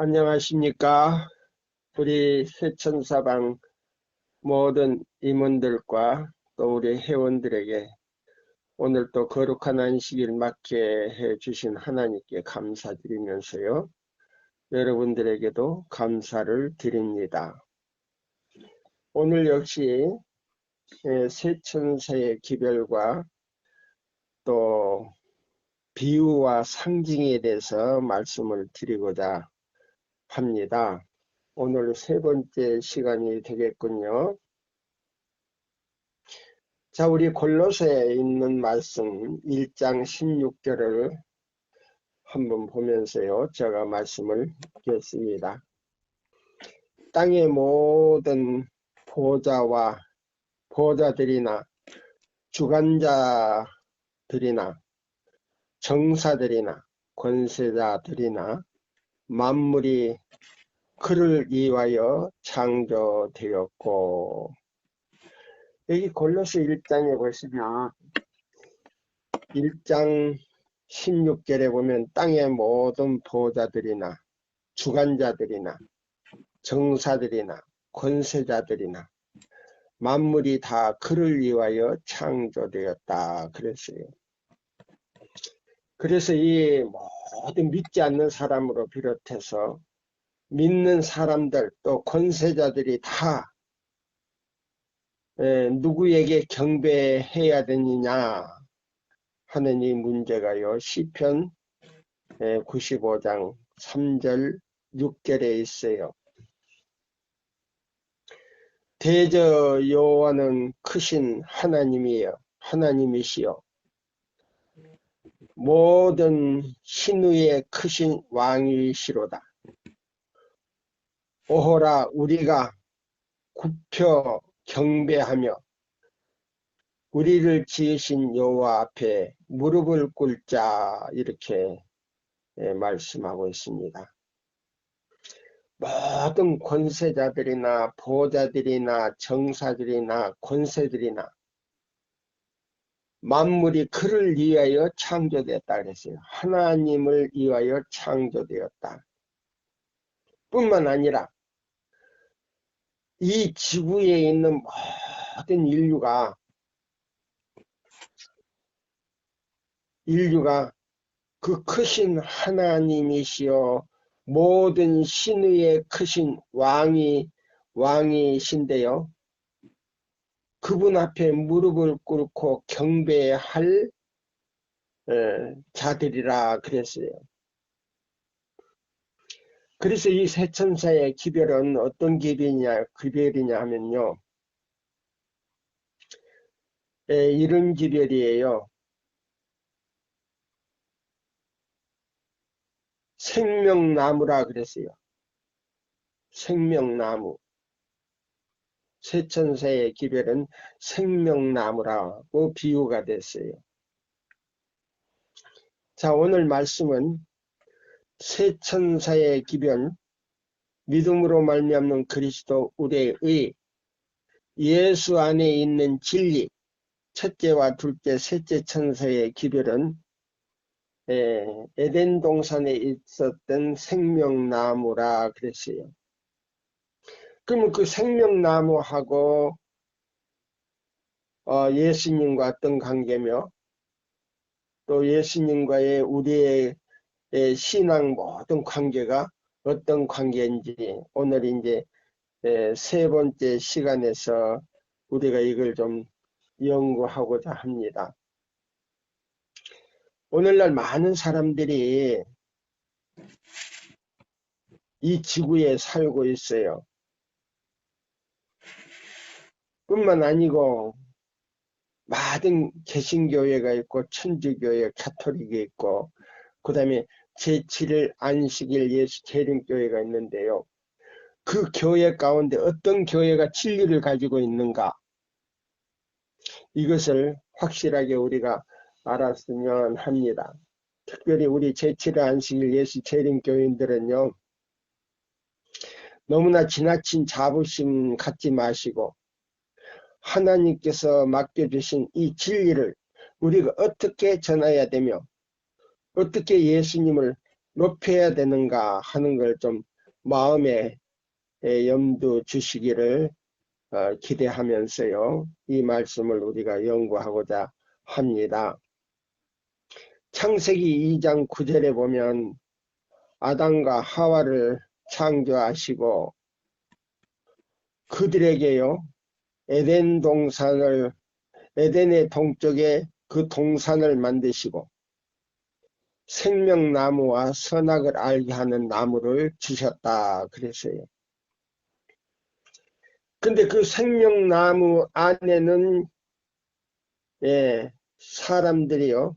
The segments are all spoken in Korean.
안녕하십니까. 우리 세천사방 모든 임원들과 또 우리 회원들에게 오늘 또 거룩한 안식일 맞게 해주신 하나님께 감사드리면서요. 여러분들에게도 감사를 드립니다. 오늘 역시 세천사의 기별과 또 비유와 상징에 대해서 말씀을 드리고자 합니다. 오늘 세 번째 시간이 되겠군요. 자, 우리 골로새에 있는 말씀 1장 16절을 한번 보면서요. 제가 말씀을 읽겠습니다. 땅의 모든 보호자들이나 주관자들이나 정사들이나 권세자들이나 만물이 그를 위하여 창조되었고, 여기 골로새 1장에 보시면 1장 16절에 보면 땅의 모든 보호자들이나 주관자들이나 정사들이나 권세자들이나 만물이 다 그를 위하여 창조되었다 그랬어요. 그래서 이 모든 믿지 않는 사람으로 비롯해서 믿는 사람들 또 권세자들이 다 누구에게 경배해야 되느냐 하는 이 문제가요. 시편 95장 3절 6절에 있어요. 대저 여호와는 크신 하나님이시여 모든 신위의 크신 왕이시로다. 오호라 우리가 굽혀 경배하며 우리를 지으신 여호와 앞에 무릎을 꿇자 이렇게 말씀하고 있습니다. 모든 권세자들이나 보호자들이나 정사들이나 권세들이나 만물이 그를 위하여 창조되었다 그랬어요. 하나님을 위하여 창조되었다. 뿐만 아니라 이 지구에 있는 모든 인류가 그 크신 하나님이시여 모든 신의의 크신 왕이신데요. 그분 앞에 무릎을 꿇고 경배할 자들이라 그랬어요. 그래서 이 세천사의 기별은 어떤 기별이냐 하면요. 이런 기별이에요. 생명나무라 그랬어요. 생명나무. 세천사의 기별은 생명나무라고 비유가 됐어요. 자, 오늘 말씀은 세천사의 기별, 믿음으로 말미암는 그리스도 우리의 예수 안에 있는 진리, 첫째와 둘째, 셋째 천사의 기별은 에덴 동산에 있었던 생명나무라 그랬어요. 그러면 그 생명나무하고 예수님과 어떤 관계며 또 예수님과의 우리의 신앙 모든 관계가 어떤 관계인지 오늘 이제 세 번째 시간에서 우리가 이걸 좀 연구하고자 합니다. 오늘날 많은 사람들이 이 지구에 살고 있어요. 뿐만 아니고 많은 개신교회가 있고 천주교회, 가톨릭이 있고 그 다음에 제7일 안식일 예수 재림교회가 있는데요. 그 교회 가운데 어떤 교회가 진리를 가지고 있는가, 이것을 확실하게 우리가 알았으면 합니다. 특별히 우리 제7일 안식일 예수 재림교인들은요, 너무나 지나친 자부심 갖지 마시고 하나님께서 맡겨주신 이 진리를 우리가 어떻게 전해야 되며 어떻게 예수님을 높여야 되는가 하는 걸 좀 마음에 염두 주시기를 기대하면서요. 이 말씀을 우리가 연구하고자 합니다. 창세기 2장 9절에 보면 아담과 하와를 창조하시고 그들에게요 에덴의 동쪽에 그 동산을 만드시고 생명나무와 선악을 알게 하는 나무를 주셨다 그랬어요. 근데 그 생명나무 안에는 사람들이요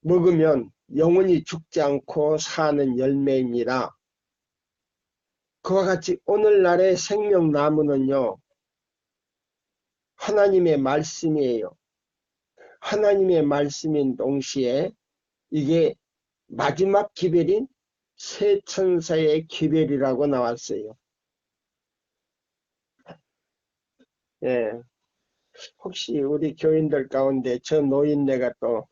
먹으면 영원히 죽지 않고 사는 열매입니다. 그와 같이 오늘날의 생명나무는요 하나님의 말씀이에요. 하나님의 말씀인 동시에 이게 마지막 기별인 새 천사의 기별이라고 나왔어요. 혹시 우리 교인들 가운데 저 노인네가 또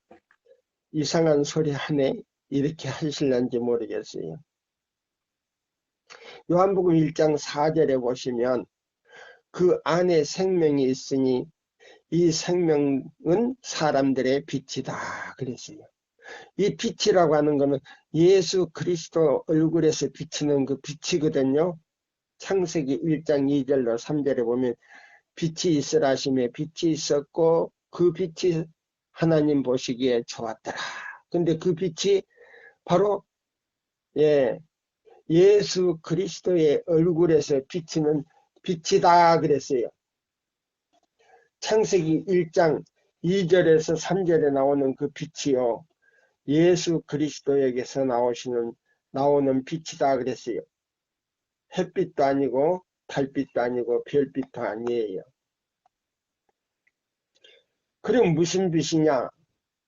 이상한 소리 하네 이렇게 하실런지 모르겠어요. 요한복음 1장 4절에 보시면 그 안에 생명이 있으니 이 생명은 사람들의 빛이다 그랬어요. 이 빛이라고 하는 것은 예수 그리스도 얼굴에서 비치는 그 빛이거든요. 창세기 1장 2절로 3절에 보면 빛이 있으라 하시며 빛이 있었고 그 빛이 하나님 보시기에 좋았더라. 근데 그 빛이 바로 예수 그리스도의 얼굴에서 비치는 빛이다 그랬어요. 창세기 1장 2절에서 3절에 나오는 그 빛이요 예수 그리스도에게서 나오는 빛이다 그랬어요. 햇빛도 아니고 달빛도 아니고 별빛도 아니에요. 그럼 무슨 빛이냐?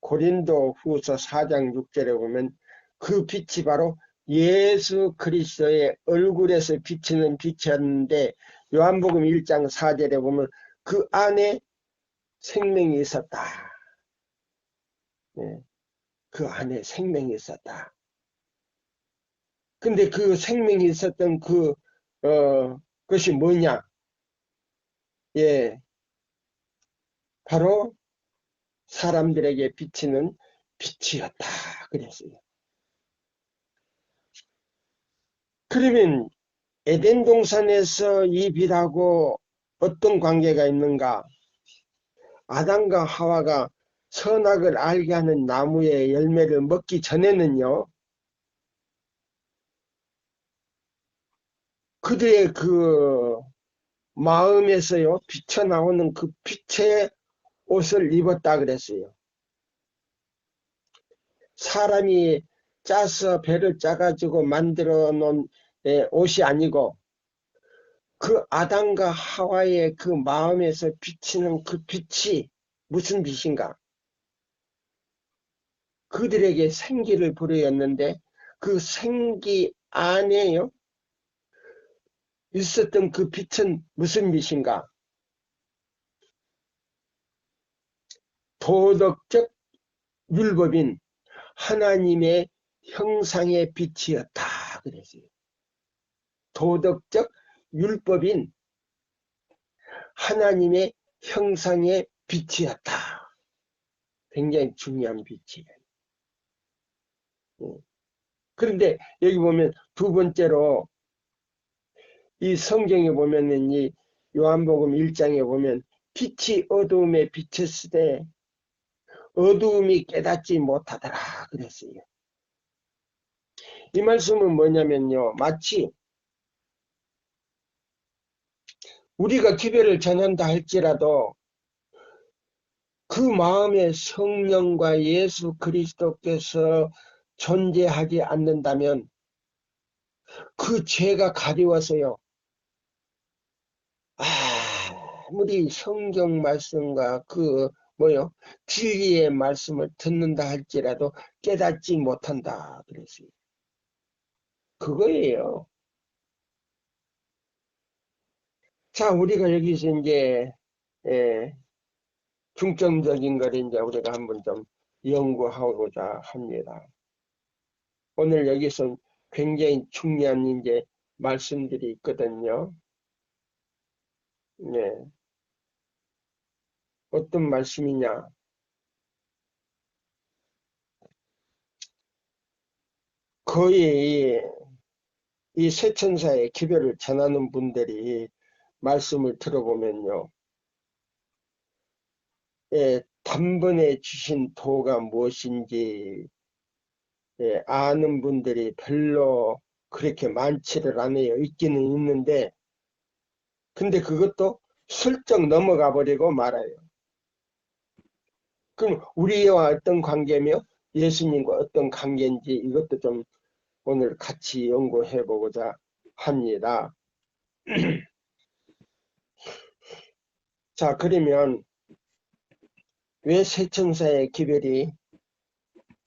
고린도 후서 4장 6절에 보면 그 빛이 바로 예수 그리스도의 얼굴에서 비치는 빛이었는데 요한복음 1장 4절에 보면 그 안에 생명이 있었다. 그 안에 생명이 있었다. 근데 그 생명이 있었던 것이 뭐냐? 바로 사람들에게 비치는 빛이었다. 그랬어요. 그러면 에덴 동산에서 이 빛하고 어떤 관계가 있는가? 아담과 하와가 선악을 알게 하는 나무의 열매를 먹기 전에는요. 그들의 그 마음에서요. 비쳐나오는 그 빛의 옷을 입었다 그랬어요. 사람이 짜서 배를 짜가지고 만들어 놓은 옷이 아니고 그 아담과 하와의 그 마음에서 비치는 그 빛이 무슨 빛인가? 그들에게 생기를 불어였는데 그 생기 안에요 있었던 그 빛은 무슨 빛인가? 도덕적 율법인 하나님의 형상의 빛이었다 그랬어요. 도덕적 율법인 하나님의 형상의 빛이었다. 굉장히 중요한 빛이에요. 그런데 여기 보면 두 번째로 이 성경에 보면은 이 요한복음 1장에 보면 빛이 어두움에 비쳤으되 어두움이 깨닫지 못하더라 그랬어요. 이 말씀은 뭐냐면요. 마치 우리가 기별을 전한다 할지라도 그 마음에 성령과 예수 그리스도께서 존재하지 않는다면 그 죄가 가리워서요. 아무리 성경 말씀과 진리의 말씀을 듣는다 할지라도 깨닫지 못한다 그랬어요. 그거예요. 자, 우리가 여기서 이제 중점적인 걸 이제 우리가 한번 좀 연구하고자 합니다. 오늘 여기서 굉장히 중요한 이제 말씀들이 있거든요. 네. 어떤 말씀이냐? 거의 이 세천사의 기별을 전하는 분들이 말씀을 들어보면요. 예, 단번에 주신 도가 무엇인지 아는 분들이 별로 그렇게 많지를 않아요. 있기는 있는데, 근데 그것도 슬쩍 넘어가 버리고 말아요. 그럼 우리와 어떤 관계며 예수님과 어떤 관계인지 이것도 좀 오늘 같이 연구해 보고자 합니다. 자, 그러면 왜 세천사의 기별이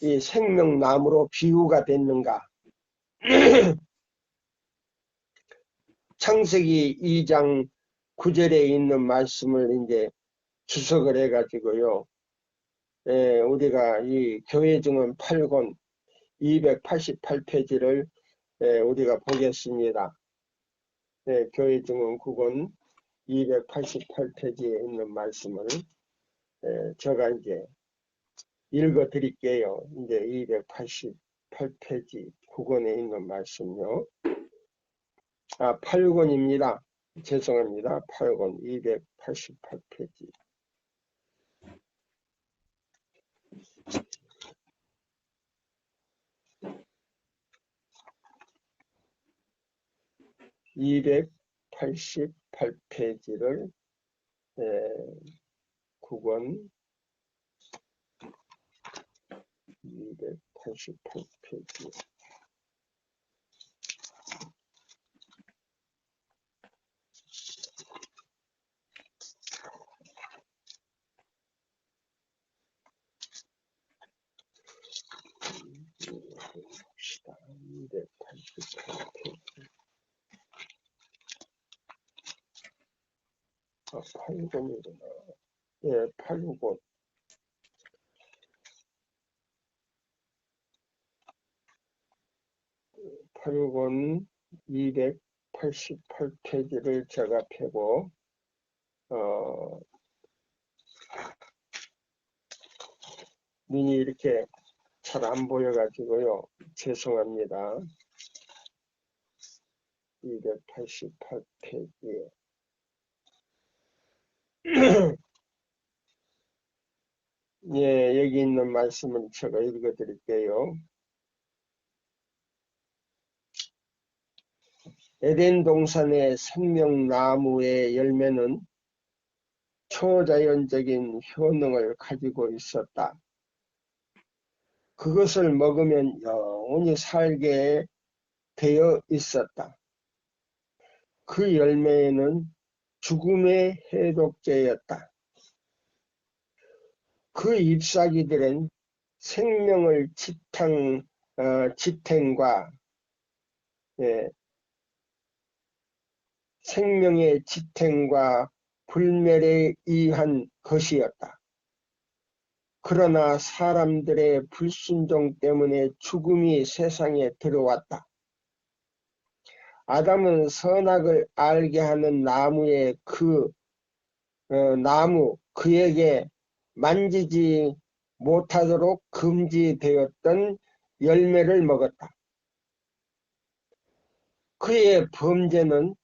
이 생명나무로 비유가 됐는가? 창세기 2장 9절에 있는 말씀을 이제 주석을 해가지고요. 우리가 이 교회증언 8권 288페이지를 우리가 보겠습니다. 교회증언 9권 288페이지에 있는 말씀을 제가 이제 읽어 드릴게요. 이제 288페이지 9권에 있는 말씀요. 8권입니다. 죄송합니다. 8권 288페이지. (288페이지를) 9권 288페이지. 봅시다. 288페이지. 8권이구나. 8권. 8권 288페이지를 제가 펴고 눈이 이렇게 잘 안 보여가지고요. 죄송합니다. 288페이지에 예, 여기 있는 말씀을 제가 읽어드릴게요. 에덴 동산의 생명나무의 열매는 초자연적인 효능을 가지고 있었다. 그것을 먹으면 영원히 살게 되어 있었다. 그 열매에는 죽음의 해독제였다. 그 잎사귀들은 생명을 지탱과 생명의 지탱과 불멸에 의한 것이었다. 그러나 사람들의 불순종 때문에 죽음이 세상에 들어왔다. 아담은 선악을 알게 하는 나무의 나무 그에게 만지지 못하도록 금지되었던 열매를 먹었다. 그의 범죄는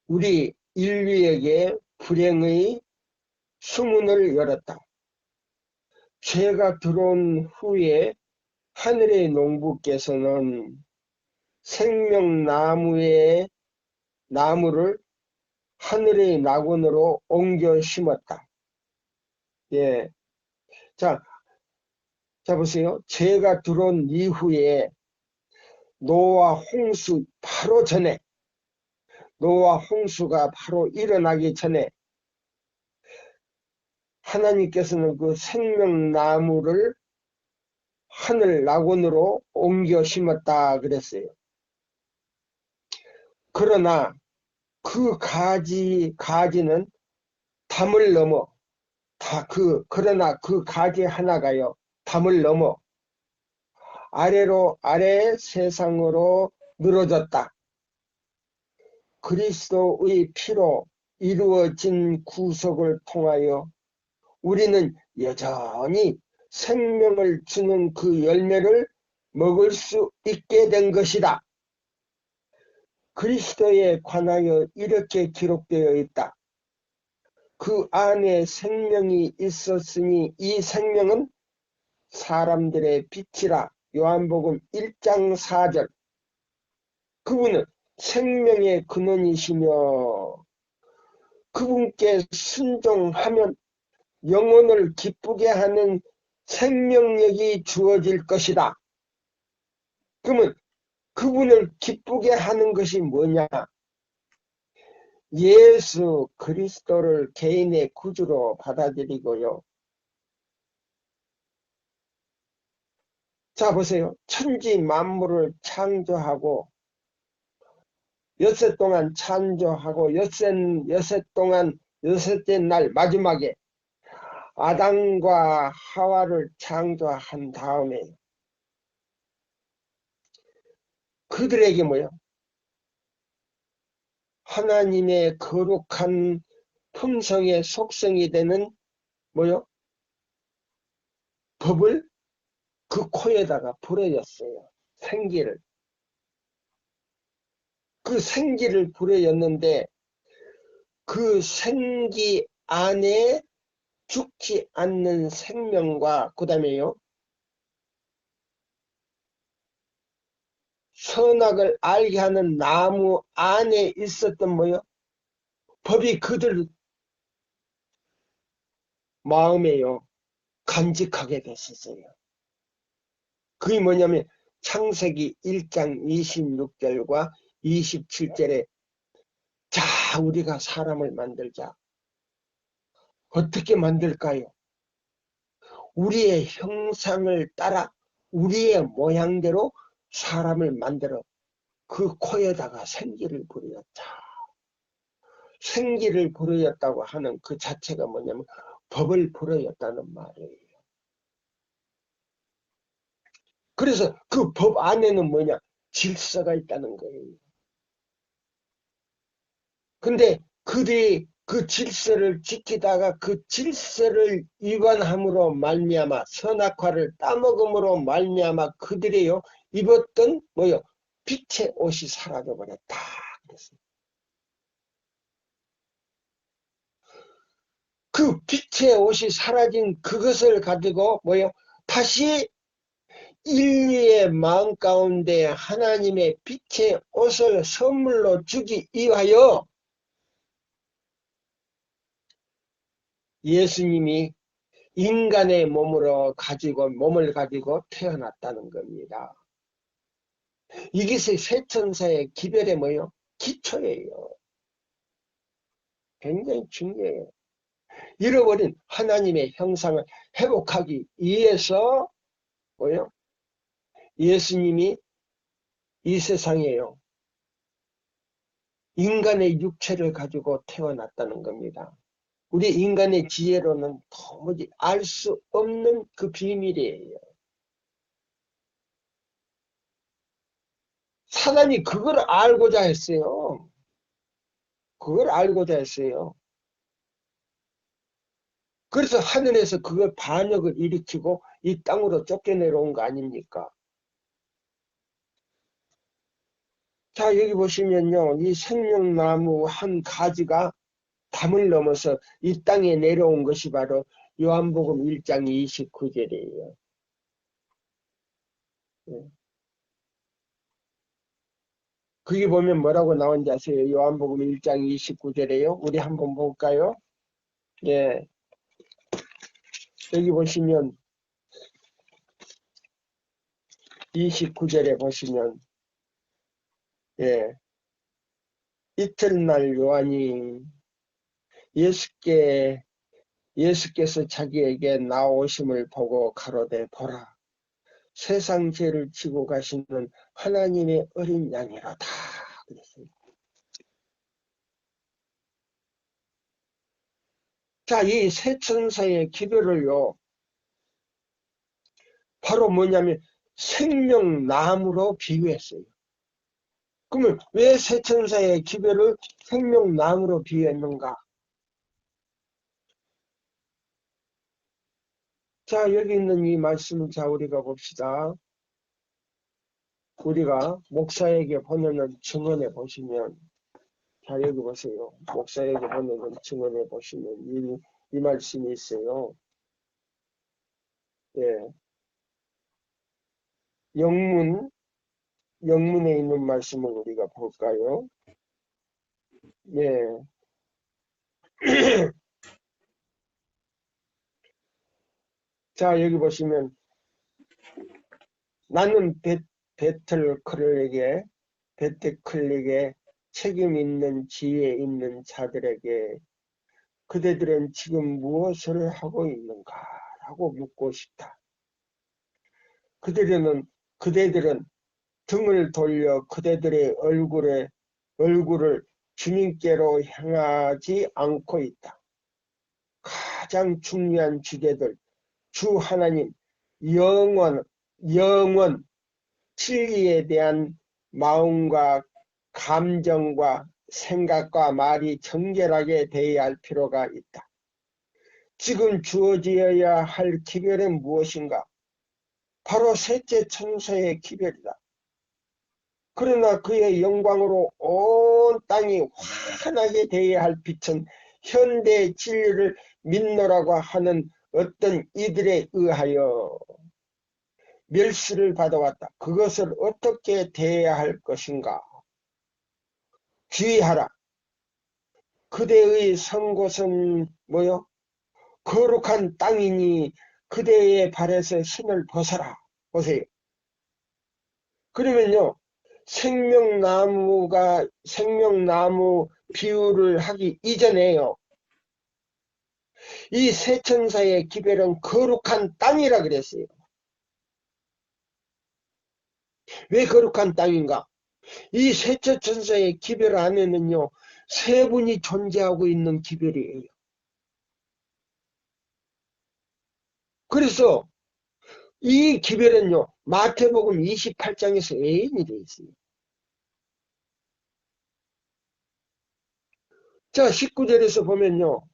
우리 인류에게 불행의 수문을 열었다. 죄가 들어온 후에 하늘의 농부께서는 생명나무의 나무를 하늘의 낙원으로 옮겨 심었다. 예. 자 보세요. 죄가 들어온 이후에 노아 홍수 바로 전에, 노아 홍수가 바로 일어나기 전에 하나님께서는 그 생명나무를 하늘 낙원으로 옮겨 심었다 그랬어요. 그러나 그 가지는 담을 넘어 그러나 그 가지 하나가요, 담을 넘어 아래 세상으로 늘어졌다. 그리스도의 피로 이루어진 구속을 통하여 우리는 여전히 생명을 주는 그 열매를 먹을 수 있게 된 것이다. 그리스도에 관하여 이렇게 기록되어 있다. 그 안에 생명이 있었으니 이 생명은 사람들의 빛이라. 요한복음 1장 4절. 그분은 생명의 근원이시며 그분께 순종하면 영혼을 기쁘게 하는 생명력이 주어질 것이다. 그러면 그분을 기쁘게 하는 것이 뭐냐? 예수 그리스도를 개인의 구주로 받아들이고요. 자, 보세요. 천지 만물을 창조하고 엿새 동안 창조하고 엿새 동안 여섯째 날 마지막에 아담과 하와를 창조한 다음에 그들에게 뭐요? 하나님의 거룩한 품성의 속성이 되는 뭐요? 법을 그 코에다가 불어였어요. 생기를. 그 생기를 불어였는데 그 생기 안에 죽지 않는 생명과 그 다음에요. 선악을 알게 하는 나무 안에 있었던 뭐요? 법이 그들 마음에요. 간직하게 됐었어요. 그게 뭐냐면 창세기 1장 26절과 27절에 자, 우리가 사람을 만들자. 어떻게 만들까요? 우리의 형상을 따라 우리의 모양대로 사람을 만들어 그 코에다가 생기를 부렸다. 생기를 부렸다고 하는 그 자체가 뭐냐면 법을 부렸다는 말이에요. 그래서 그 법 안에는 뭐냐? 질서가 있다는 거예요. 근데 그들이 그 질서를 지키다가 그 질서를 위반함으로 말미암아 선악과를 따먹음으로 말미암아 그들이요 입었던 뭐요? 빛의 옷이 사라져버렸다. 그랬어요. 그 빛의 옷이 사라진 그것을 가지고 뭐요? 다시 인류의 마음 가운데 하나님의 빛의 옷을 선물로 주기 위하여 예수님이 인간의 몸을 가지고 태어났다는 겁니다. 이것이 새천사의 기별의 뭐요? 기초예요. 굉장히 중요해요. 잃어버린 하나님의 형상을 회복하기 위해서 뭐요? 예수님이 이 세상에요. 인간의 육체를 가지고 태어났다는 겁니다. 우리 인간의 지혜로는 도무지 알 수 없는 그 비밀이에요. 사단이 그걸 알고자 했어요. 그걸 알고자 했어요. 그래서 하늘에서 그걸 반역을 일으키고 이 땅으로 쫓겨내려온 거 아닙니까? 자, 여기 보시면요. 이 생명나무 한 가지가 담을 넘어서 이 땅에 내려온 것이 바로 요한복음 1장 29절이에요. 거기 보면 뭐라고 나온지 아세요? 요한복음 1장 29절에요. 우리 한번 볼까요? 예. 여기 보시면 29절에 보시면 예. 이튿날 요한이 예수께서 자기에게 나오심을 보고 가로되 보라 세상 죄를 지고 가시는 하나님의 어린 양이로다 그랬어요. 자, 이 세 천사의 기별을요 바로 뭐냐면 생명나무로 비유했어요. 그러면 왜 세천사의 기별을 생명나무로 비유했는가? 자, 여기 있는 이 말씀을 자 우리가 봅시다. 우리가 목사에게 보내는 증언에 보시면, 자 여기 보세요. 목사에게 보내는 증언에 보시면 이 말씀이 있어요. 예, 영문에 있는 말씀을 우리가 볼까요? 예. 자, 여기 보시면 나는 베테클릭에 책임 있는 지혜 있는 자들에게 그대들은 지금 무엇을 하고 있는가? 라고 묻고 싶다. 그대들은 등을 돌려 그대들의 얼굴을 주님께로 향하지 않고 있다. 가장 중요한 주제들, 주 하나님, 영원, 진리에 대한 마음과 감정과 생각과 말이 정결하게 되어야 할 필요가 있다. 지금 주어져야 할 기별은 무엇인가? 바로 셋째 천사의 기별이다. 그러나 그의 영광으로 온 땅이 환하게 되어야 할 빛은 현대 진리를 믿노라고 하는 어떤 이들에 의하여 멸시를 받아왔다. 그것을 어떻게 대해야 할 것인가? 주의하라. 그대의 선 곳은 뭐요? 거룩한 땅이니 그대의 발에서 신을 벗어라. 보세요. 그러면요. 생명나무 비유를 하기 이전에요. 이 세천사의 기별은 거룩한 땅이라 그랬어요. 왜 거룩한 땅인가? 이 세천사의 기별 안에는요. 세 분이 존재하고 있는 기별이에요. 그래서 이 기별은요. 마태복음 28장에서 애인이 되어 있어요. 자, 19절에서 보면요.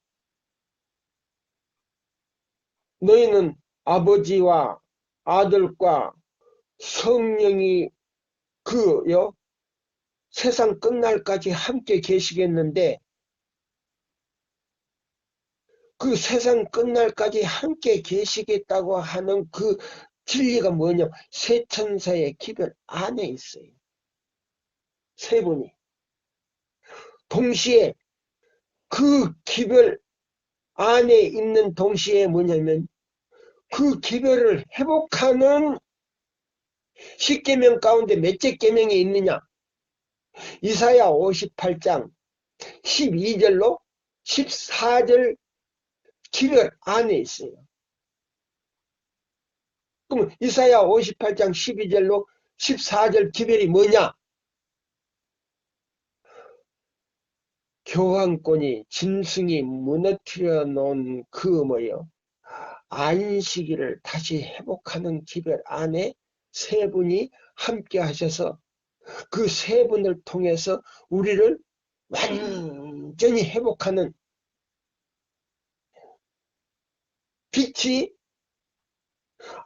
너희는 아버지와 아들과 성령이 세상 끝날까지 함께 계시겠는데 그 세상 끝날까지 함께 계시겠다고 하는 그 진리가 뭐냐? 세 천사의 기별 안에 있어요. 세 분이. 동시에 그 기별 안에 있는 동시에 뭐냐면 그 기별을 회복하는 십계명 가운데 몇째 계명이 있느냐? 이사야 58장 12절로 14절 기별 안에 있어요. 그럼 이사야 58장 12절로 14절 기별이 뭐냐? 교황권이 짐승이 무너뜨려 놓은 그 뭐요? 안식일을 다시 회복하는 기별 안에 세 분이 함께 하셔서 그 세 분을 통해서 우리를 완전히 회복하는 빛이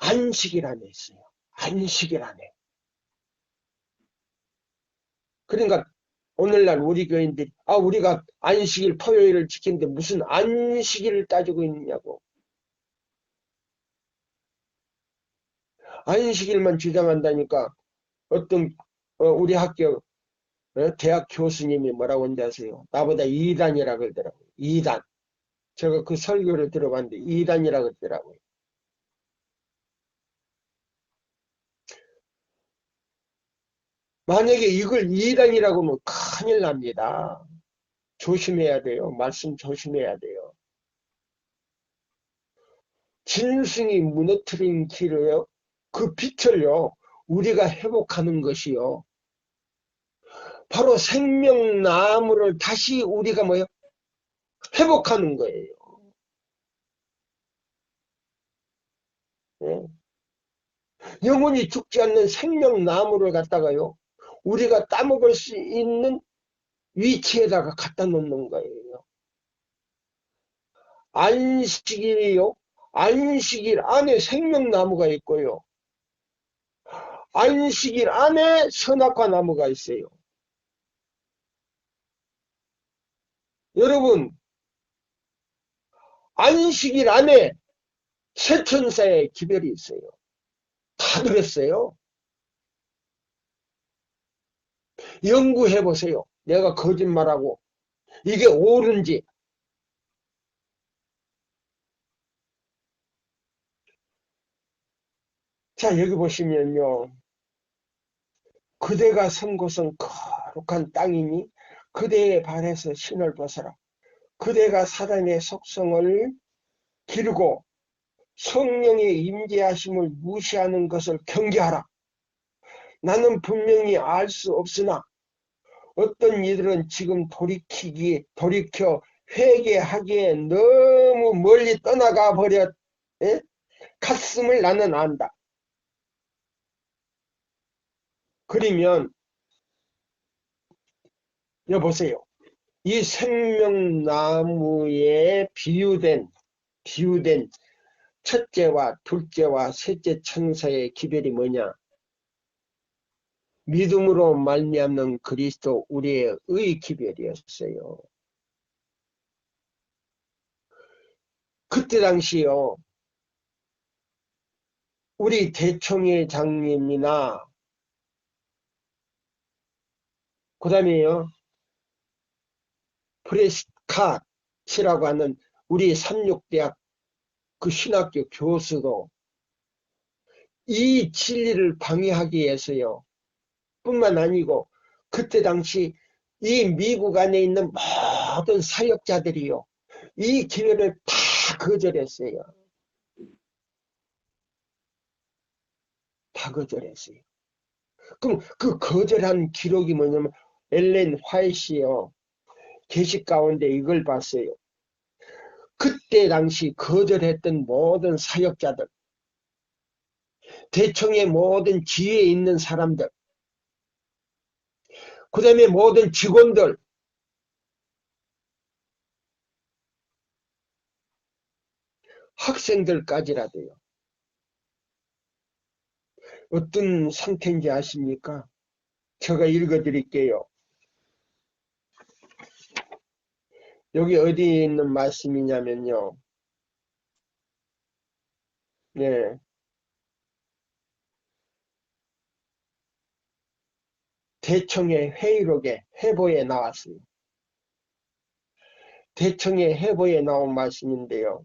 안식일 안에 있어요. 안식일 안에. 그러니까 오늘날 우리 교인들이 우리가 안식일 토요일을 지키는데 무슨 안식일을 따지고 있느냐고. 안식일만 주장한다니까 어떤 우리 학교 대학 교수님이 뭐라고 하는지 아세요? 나보다 2단이라고 그러더라고요. 2단. 제가 그 설교를 들어봤는데 2단이라고 그러더라고요. 만약에 이걸 2단이라고 하면 큰일 납니다. 조심해야 돼요. 말씀 조심해야 돼요. 짐승이 무너뜨린 길을요. 그 빛을요. 우리가 회복하는 것이요. 바로 생명나무를 다시 우리가 뭐요? 회복하는 거예요. 네. 영원히 죽지 않는 생명나무를 갖다가요, 우리가 따먹을 수 있는 위치에다가 갖다 놓는 거예요. 안식일이요. 안식일 안에 생명나무가 있고요. 안식일 안에 선악과 나무가 있어요. 여러분, 안식일 안에 세천사의 기별이 있어요. 다 들었어요. 연구해 보세요. 내가 거짓말하고 이게 옳은지. 자, 여기 보시면요. 그대가 선 곳은 거룩한 땅이니 그대의 발에서 신을 벗어라. 그대가 사단의 속성을 기르고 성령의 임재하심을 무시하는 것을 경계하라. 나는 분명히 알 수 없으나 어떤 이들은 지금 돌이켜 회개하기에 너무 멀리 떠나가 버렸, 갔음을 나는 안다. 그러면 여보세요. 이 생명나무에 비유된 첫째와 둘째와 셋째 천사의 기별이 뭐냐? 믿음으로 말미암는 그리스도 우리의 기별이었어요. 그때 당시요, 우리 대총회장님이나 그 다음에요, 프레스캇이라고 하는 우리 삼육대학 그 신학교 교수도 이 진리를 방해하기 위해서요, 뿐만 아니고 그때 당시 이 미국 안에 있는 모든 사역자들이요, 이 기회를 다 거절했어요. 다 거절했어요. 그럼 그 거절한 기록이 뭐냐면 엘렌 화이트요, 게시 가운데 이걸 봤어요. 그때 당시 거절했던 모든 사역자들, 대청의 모든 지위에 있는 사람들, 그 다음에 모든 직원들, 학생들까지라도요. 어떤 상태인지 아십니까? 제가 읽어드릴게요. 여기 어디에 있는 말씀이냐면요. 네. 대청의 회의록에 해보에 나왔어요. 대청의 해보에 나온 말씀인데요.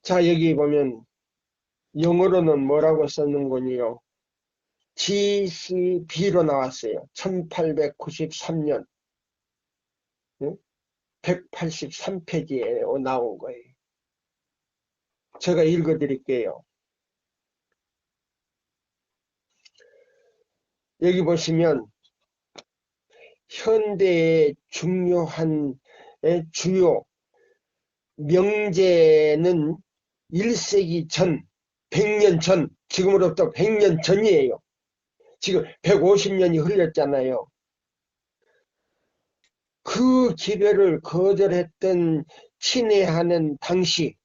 자, 여기 보면 영어로는 뭐라고 썼는군요. GCB로 나왔어요. 1893년 183페이지에 나온 거예요. 제가 읽어드릴게요. 여기 보시면 현대의 중요한 주요 명제는 1세기 전, 100년 전, 지금으로부터 100년 전이에요. 지금 150년이 흘렸잖아요. 그 기별을 거절했던 친애하는 당시,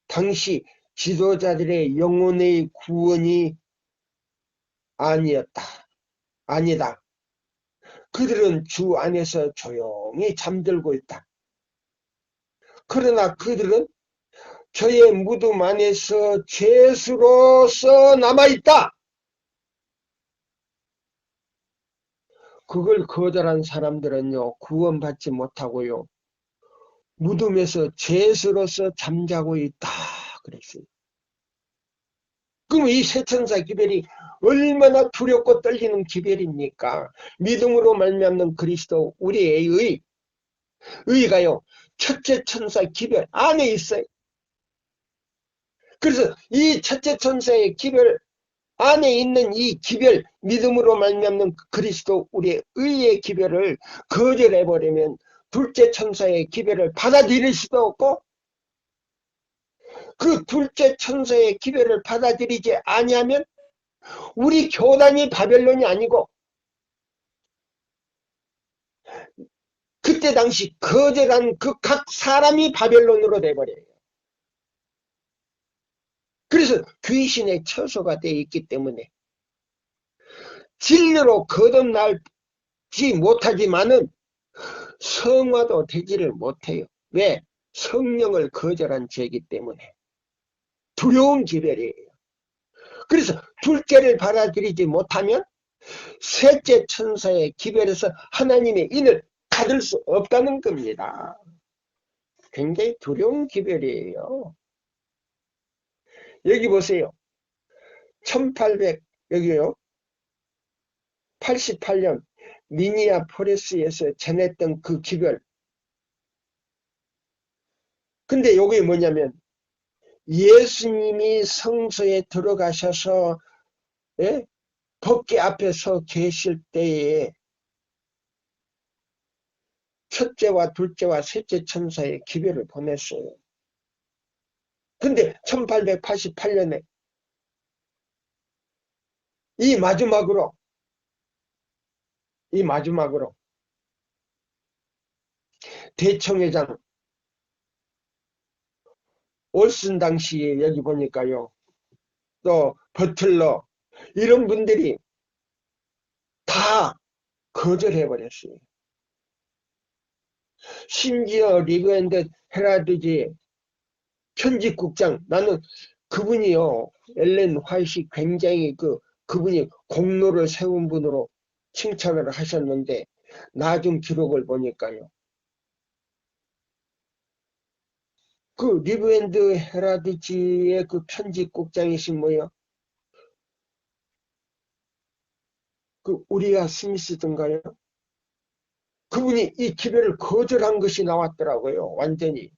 당시 지도자들의 영혼의 구원이 아니었다. 아니다. 그들은 주 안에서 조용히 잠들고 있다. 그러나 그들은 저의 무덤 안에서 죄수로서 남아있다. 그걸 거절한 사람들은요, 구원받지 못하고요, 무덤에서 죄수로서 잠자고 있다. 그랬어요. 그럼 이 세천사 기별이 얼마나 두렵고 떨리는 기별입니까? 믿음으로 말미암는 그리스도 우리의 의가요, 첫째 천사 기별 안에 있어요. 그래서 이 첫째 천사의 기별 안에 있는 이 기별, 믿음으로 말미암는 그리스도 우리의 의의 기별을 거절해버리면 둘째 천사의 기별을 받아들일 수도 없고 그 둘째 천사의 기별을 받아들이지 아니하면 우리 교단이 바벨론이 아니고 그때 당시 거절한 그 각 사람이 바벨론으로 돼버려요. 그래서 귀신의 처소가 되어 있기 때문에 진리로 거듭나지 못하지만은 성화도 되지를 못해요. 왜? 성령을 거절한 죄이기 때문에. 두려운 기별이에요. 그래서 둘째를 받아들이지 못하면 셋째 천사의 기별에서 하나님의 인을 받을 수 없다는 겁니다. 굉장히 두려운 기별이에요. 여기 보세요. 1800 여기요. 88년 미니아포리스에서 전했던 그 기별. 근데 여기 뭐냐면 예수님이 성소에 들어가셔서 예? 법궤 앞에 서 계실 때에 첫째와 둘째와 셋째 천사의 기별을 보냈어요. 근데 1888년에 이 마지막으로 대청회장 올슨 당시에 여기 보니까요. 또 버틀러 이런 분들이 다 거절해버렸어요. 심지어 리그앤드 헤라드지 편집국장, 나는 그분이요, 엘렌 화이트 굉장히 그분이 공로를 세운 분으로 칭찬을 하셨는데 나중 기록을 보니까요, 그 리브앤드 헤라드지의 그 편집국장이신 뭐요, 그 우리아 스미스든가요, 그분이 이 기별을 거절한 것이 나왔더라고요. 완전히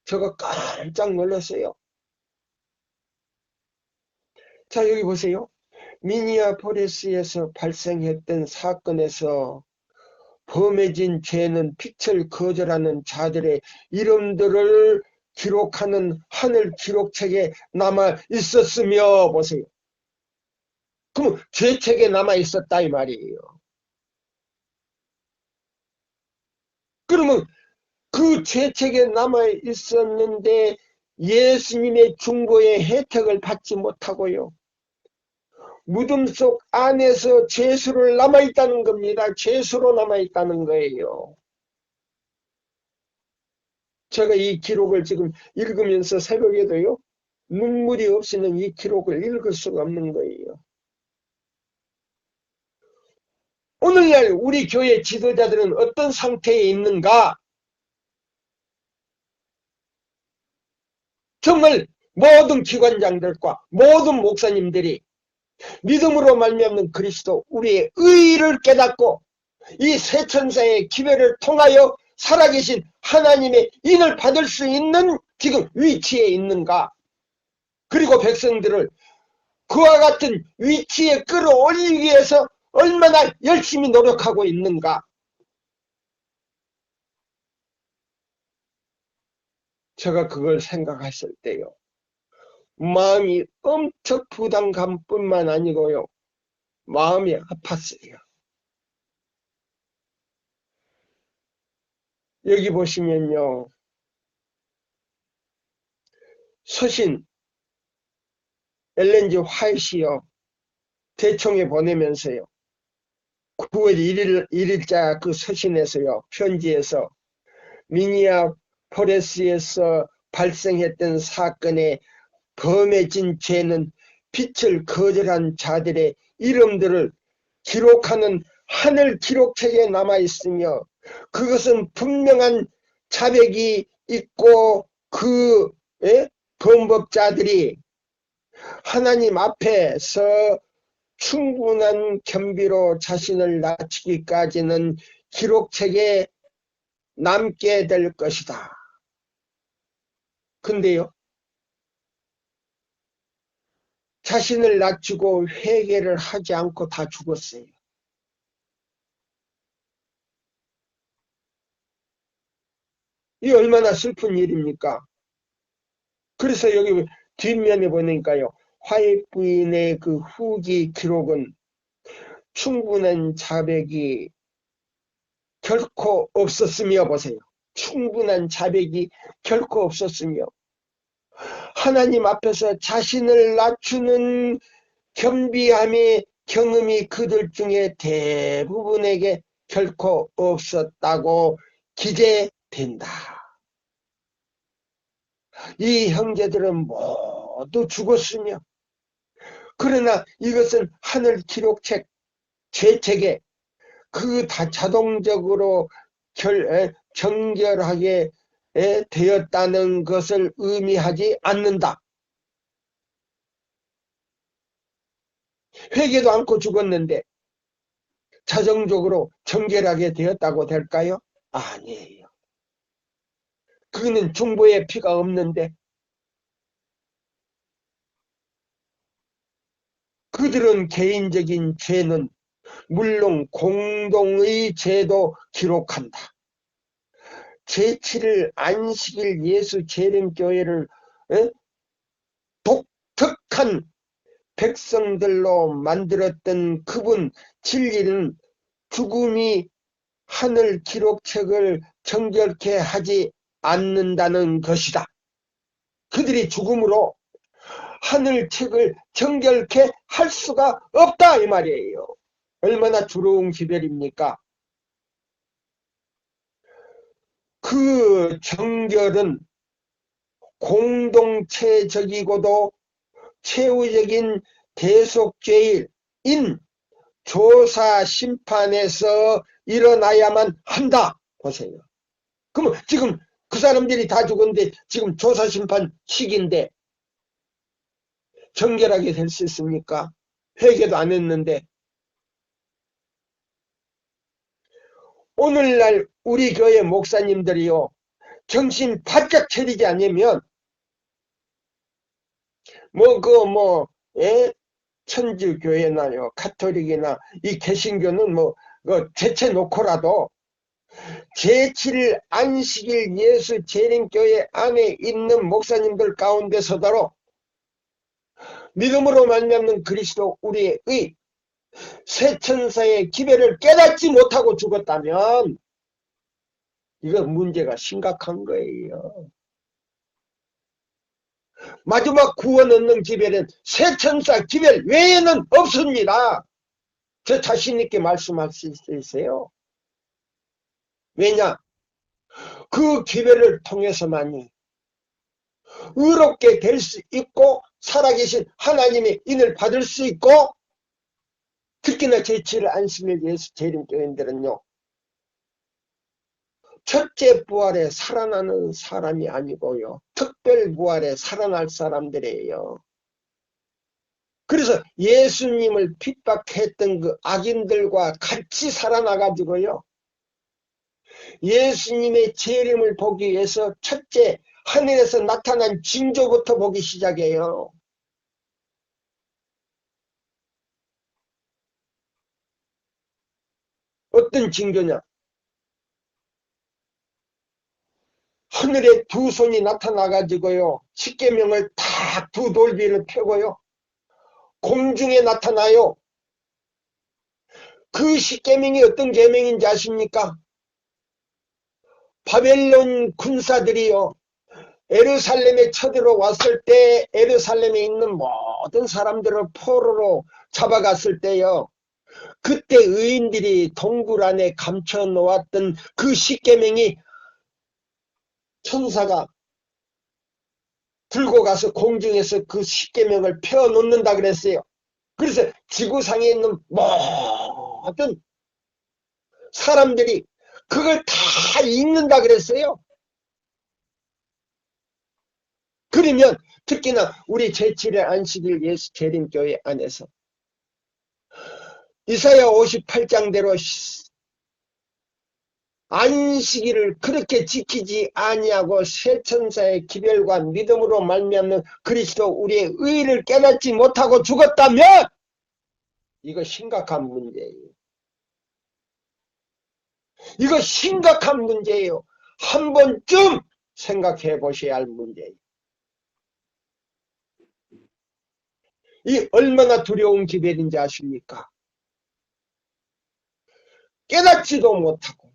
제가 깜짝 놀랐어요. 자, 여기 보세요. 미니아포리스에서 발생했던 사건에서 범해진 죄는 빛을 거절하는 자들의 이름들을 기록하는 하늘 기록책에 남아 있었으며, 보세요. 그럼 죄책에 남아 있었다 이 말이에요. 그러면 그 죄책에 남아 있었는데 예수님의 중보의 혜택을 받지 못하고요, 무덤 속 안에서 죄수를 남아있다는 겁니다. 죄수로 남아있다는 거예요. 제가 이 기록을 지금 읽으면서 새벽에도요, 눈물이 없이는 이 기록을 읽을 수가 없는 거예요. 오늘날 우리 교회 지도자들은 어떤 상태에 있는가? 정말 모든 기관장들과 모든 목사님들이 믿음으로 말미암는 그리스도, 우리의 의의를 깨닫고 이 세 천사의 기별을 통하여 살아계신 하나님의 인을 받을 수 있는 지금 위치에 있는가? 그리고 백성들을 그와 같은 위치에 끌어올리기 위해서 얼마나 열심히 노력하고 있는가? 제가 그걸 생각했을 때요, 마음이 엄청 부담감뿐만 아니고요, 마음이 아팠어요. 여기 보시면요, 서신 엘렌지 화이트요, 대청에 보내면서요, 9월 1일자 그 서신에서요, 편지에서 미니아포리스에서 발생했던 사건의 범해진 죄는 빛을 거절한 자들의 이름들을 기록하는 하늘 기록책에 남아있으며 그것은 분명한 자백이 있고 그 범법자들이 하나님 앞에서 충분한 겸비로 자신을 낮추기까지는 기록책에 남게 될 것이다. 근데요, 자신을 낮추고 회개를 하지 않고 다 죽었어요. 이 얼마나 슬픈 일입니까? 그래서 여기 뒷면에 보니까요. 화해 부인의 그 후기 기록은 충분한 자백이 결코 없었으며 보세요. 충분한 자백이 결코 없었으며 하나님 앞에서 자신을 낮추는 겸비함의 경험이 그들 중에 대부분에게 결코 없었다고 기재된다. 이 형제들은 모두 죽었으며 그러나 이것은 하늘 기록책 죄책에 그 다 자동적으로 정결하게 되었다는 것을 의미하지 않는다. 회개도 않고 죽었는데 자정적으로 정결하게 되었다고 될까요? 아니에요. 그는 중보의 피가 없는데 그들은 개인적인 죄는 물론 공동의 죄도 기록한다. 제7일 안식일 예수 재림교회를 독특한 백성들로 만들었던 그분 진리는 죽음이 하늘 기록책을 정결케 하지 않는다는 것이다. 그들이 죽음으로 하늘 책을 정결케 할 수가 없다 이 말이에요. 얼마나 두려운 기별입니까? 그 정결은 공동체적이고도 최후적인 대속죄인 조사 심판에서 일어나야만 한다. 보세요. 그럼 지금 그 사람들이 다 죽었는데 지금 조사 심판 시기인데 정결하게 될 수 있습니까? 회개도 안 했는데. 오늘날 우리 교회 목사님들이요 정신 바짝 차리지 않으면 천주교회나요 가톨릭이나 이 개신교는 제쳐 놓고라도 제7일 안식일 예수 재림교회 안에 있는 목사님들 가운데서도 믿음으로 말미암는 그리스도 우리의 새 천사의 기별을 깨닫지 못하고 죽었다면 이거 문제가 심각한 거예요. 마지막 구원 얻는 기별은 새 천사 기별 외에는 없습니다. 저 자신 있게 말씀할 수 있어요. 왜냐? 그 기별을 통해서만이 의롭게 될 수 있고 살아계신 하나님의 인을 받을 수 있고 특히나 제7일 안식일 예수 재림교인들은요 첫째 부활에 살아나는 사람이 아니고요 특별 부활에 살아날 사람들이에요. 그래서 예수님을 핍박했던 그 악인들과 같이 살아나가지고요 예수님의 재림을 보기 위해서 첫째 하늘에서 나타난 징조부터 보기 시작해요. 어떤 징조냐? 하늘에 두 손이 나타나가지고요 십계명을 다 두 돌비를 펴고요 공중에 나타나요. 그 십계명이 어떤 계명인지 아십니까? 바벨론 군사들이요 예루살렘에 쳐들어왔을 때 예루살렘에 있는 모든 사람들을 포로로 잡아갔을 때요 그때 의인들이 동굴 안에 감춰 놓았던 그 십계명이 천사가 들고 가서 공중에서 그 십계명을 펴 놓는다 그랬어요. 그래서 지구상에 있는 모든 사람들이 그걸 다 읽는다 그랬어요. 그러면 특히나 우리 제7일 안식일 예수 재림교회 안에서 이사야 58장대로 안식일을 그렇게 지키지 아니하고 새 천사의 기별과 믿음으로 말미암는 그리스도 우리의 의를 깨닫지 못하고 죽었다면 이거 심각한 문제예요. 이거 심각한 문제예요. 한 번쯤 생각해 보셔야 할 문제예요. 이 얼마나 두려운 기별인지 아십니까? 깨닫지도 못하고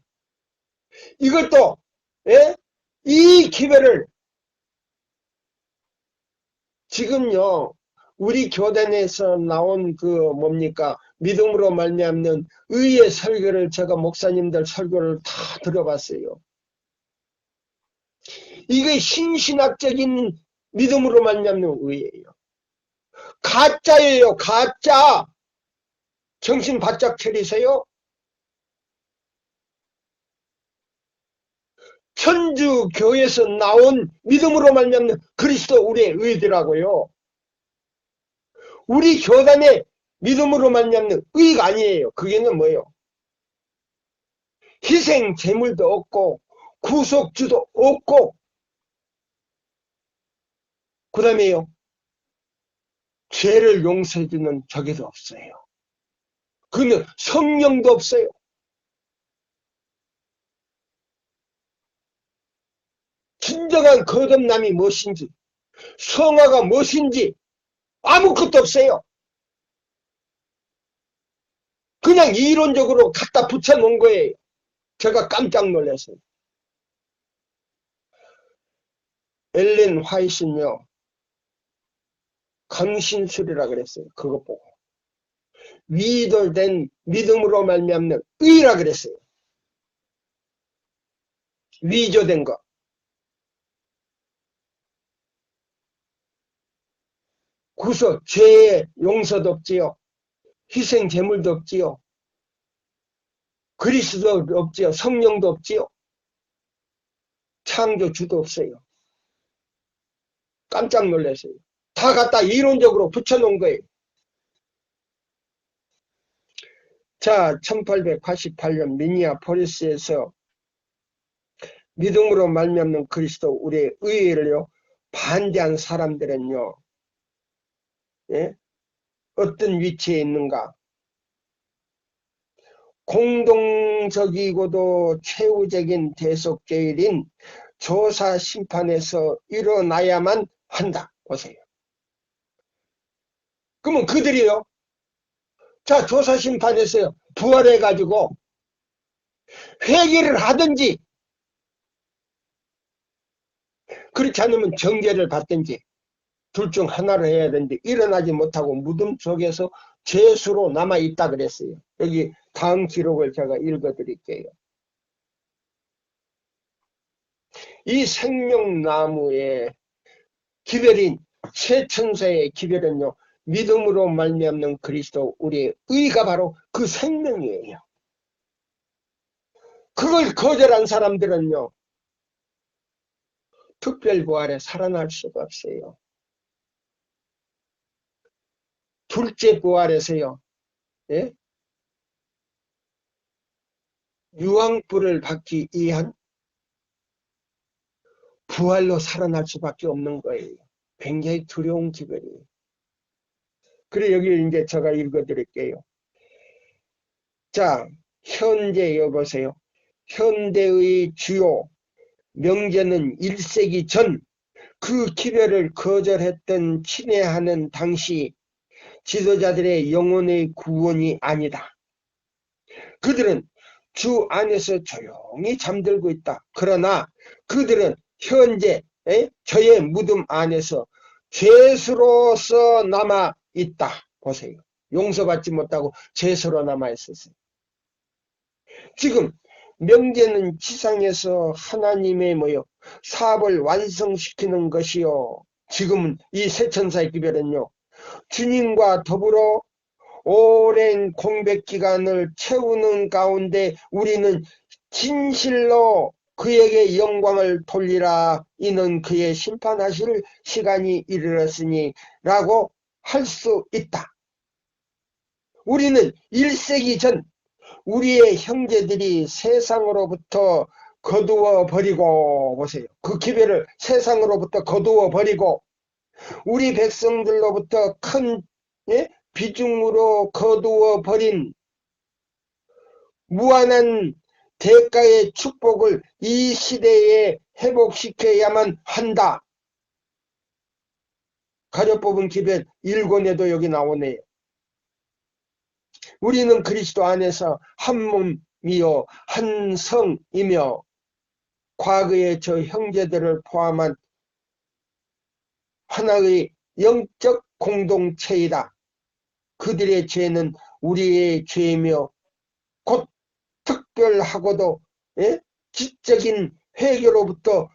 이것도 예? 이 기별을 지금요 우리 교단에서 나온 그 뭡니까 믿음으로 말미암는 의의 설교를 제가 목사님들 설교를 다 들어봤어요. 이게 신신학적인 믿음으로 말미암는 의예요. 가짜예요. 가짜. 정신 바짝 차리세요. 천주교에서 나온 믿음으로 말미암는 그리스도 우리의 의더라고요. 우리 교단의 믿음으로 말미암는 의가 아니에요. 그게는 뭐예요? 희생 제물도 없고 구속주도 없고 그 다음에요 죄를 용서해주는 저게도 없어요. 그는 성령도 없어요. 진정한 거듭남이 무엇인지 성화가 무엇인지 아무것도 없어요. 그냥 이론적으로 갖다 붙여놓은 거예요. 제가 깜짝 놀랐어요. 엘렌 화이트는요 강신술이라 그랬어요. 그것 보고 위도된 믿음으로 말미암는 의라 그랬어요. 위조된 거. 구속 죄의 용서도 없지요. 희생 제물도 없지요. 그리스도도 없지요. 성령도 없지요. 창조주도 없어요. 깜짝 놀랐어요. 다 갖다 이론적으로 붙여놓은 거예요. 자, 1888년 미니아폴리스에서 믿음으로 말미암는 그리스도 우리의 의의를요 반대한 사람들은요 예? 어떤 위치에 있는가? 공동적이고도 최후적인 대속죄일인 조사 심판에서 일어나야만 한다. 보세요. 그러면 그들이요. 자, 조사 심판에서 부활해가지고 회개를 하든지 그렇지 않으면 정죄를 받든지 둘 중 하나를 해야 되는데 일어나지 못하고 무덤 속에서 죄수로 남아있다 그랬어요. 여기 다음 기록을 제가 읽어드릴게요. 이 생명나무의 기별인 최천사의 기별은요 믿음으로 말미암는 그리스도 우리의 의가 바로 그 생명이에요. 그걸 거절한 사람들은요 특별부활에 살아날 수가 없어요. 둘째 부활에서요 예? 유황불을 받기 위한 부활로 살아날 수밖에 없는 거예요. 굉장히 두려운 기별이에요. 그래 여기 이제 제가 읽어드릴게요. 자, 현재 여보세요. 현대의 주요 명제는 1세기 전 그 기별을 거절했던 친애하는 당시 지도자들의 영혼의 구원이 아니다. 그들은 주 안에서 조용히 잠들고 있다. 그러나 그들은 현재 저의 무덤 안에서 죄수로서 남아 있다. 보세요. 용서받지 못하고 죄수로 남아 있었어요. 지금 명제는 지상에서 하나님의 사업을 완성시키는 것이요. 지금은 이 세천사의 기별은요. 주님과 더불어 오랜 공백기간을 채우는 가운데 우리는 진실로 그에게 영광을 돌리라. 이는 그의 심판하실 시간이 이르렀으니 라고 할 수 있다. 우리는 1세기 전 우리의 형제들이 세상으로부터 거두어 버리고 보세요. 그 기별을 세상으로부터 거두어 버리고 우리 백성들로부터 큰 비중으로 거두어 버린 무한한 대가의 축복을 이 시대에 회복시켜야만 한다. 가려 뽑은 기별 1권에도 여기 나오네요. 우리는 그리스도 안에서 한 몸이요 한 성이며 과거의 저 형제들을 포함한 하나의 영적 공동체이다. 그들의 죄는 우리의 죄이며 곧 특별하고도 지적인 회개로부터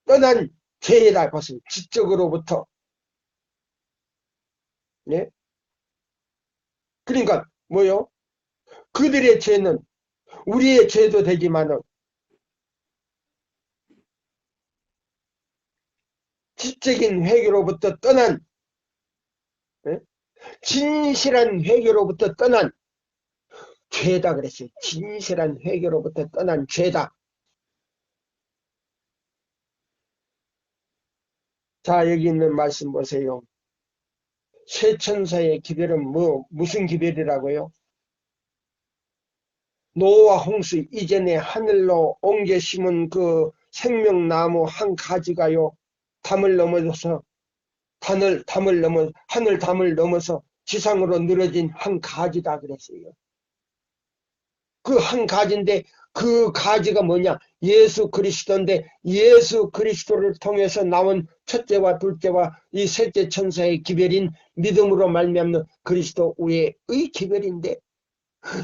떠난 죄이다. 벌써 지적으로부터. 예? 그러니까 뭐요? 그들의 죄는 우리의 죄도 되지만은 지적인 회개로부터 떠난 진실한 회개로부터 떠난 죄다 그랬어요. 진실한 회개로부터 떠난 죄다. 자, 여기 있는 말씀 보세요. 세 천사의 기별은 무슨 기별이라고요? 노와 홍수 이전에 하늘로 옮겨 심은 그 생명나무 한 가지가요. 담을 넘어서 하늘 담을 넘어서 지상으로 늘어진 한 가지다 그랬어요. 그 한 가지인데 그 가지가 뭐냐? 예수 그리스도인데 예수 그리스도를 통해서 나온 첫째와 둘째와 이 셋째 천사의 기별인 믿음으로 말미암는 그리스도 우애의 기별인데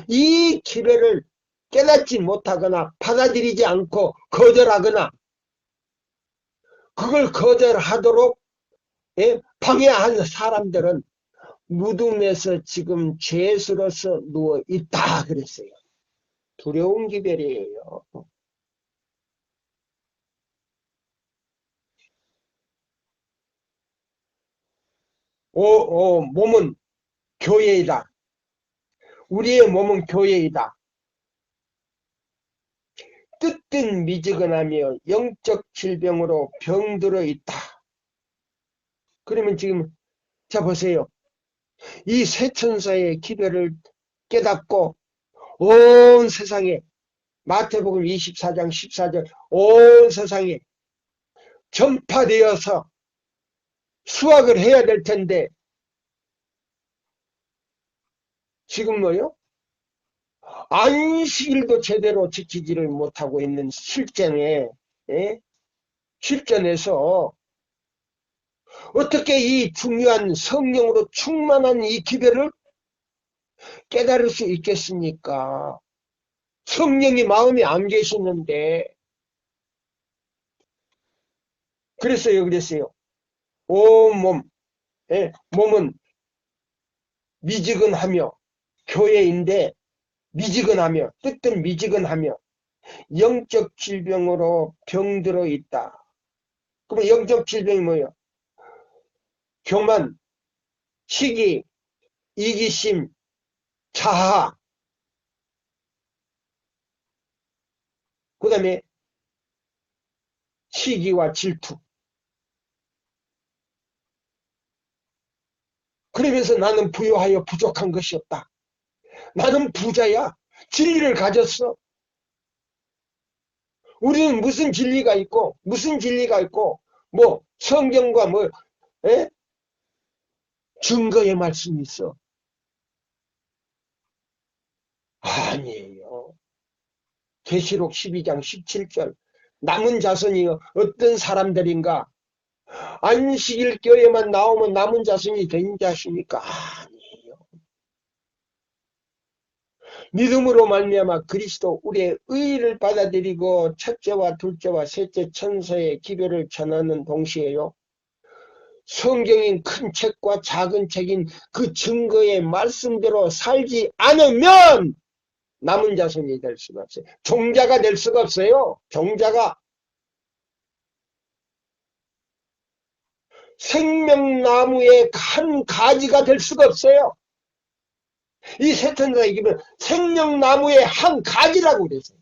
이 기별을 깨닫지 못하거나 받아들이지 않고 거절하거나 그걸 거절하도록 방해한 사람들은 무덤에서 지금 죄수로서 누워있다 그랬어요. 두려운 기별이에요. 몸은 교회이다. 우리의 몸은 교회이다. 뜻든 미지근하며 영적 질병으로 병들어 있다. 그러면 지금 자 보세요. 이 세 천사의 기별을 깨닫고 온 세상에 마태복음 24장 14절 온 세상에 전파되어서 수확을 해야 될 텐데 지금 뭐요? 안식일도 제대로 지키지를 못하고 있는 실전에서 어떻게 이 중요한 성령으로 충만한 이 기별을 깨달을 수 있겠습니까? 성령이 마음에 안 계시는데 그랬어요. 온 몸은 미지근하며 교회인데 미지근하며 뜻은 미지근하며 영적 질병으로 병들어 있다. 그럼 영적 질병이 뭐예요? 교만, 시기, 이기심, 자아, 그 다음에 시기와 질투. 그러면서 나는 부유하여 부족한 것이 없다. 나는 부자야. 진리를 가졌어. 우리는 무슨 진리가 있고 뭐 성경과 뭐 증거의 말씀이 있어. 아니에요. 계시록 12장 17절 남은 자손이 어떤 사람들인가? 안식일 교회만 나오면 남은 자손이 된 자십니까? 아니에요. 믿음으로 말미암아 그리스도 우리의 의를 받아들이고 첫째와 둘째와 셋째 천사의 기별을 전하는 동시에요. 성경인 큰 책과 작은 책인 그 증거의 말씀대로 살지 않으면 남은 자손이 될 수가 없어요. 종자가 될 수가 없어요. 종자가. 생명나무의 한 가지가 될 수가 없어요. 이 세 천사의 기별은 생명나무의 한 가지라고 그랬어요.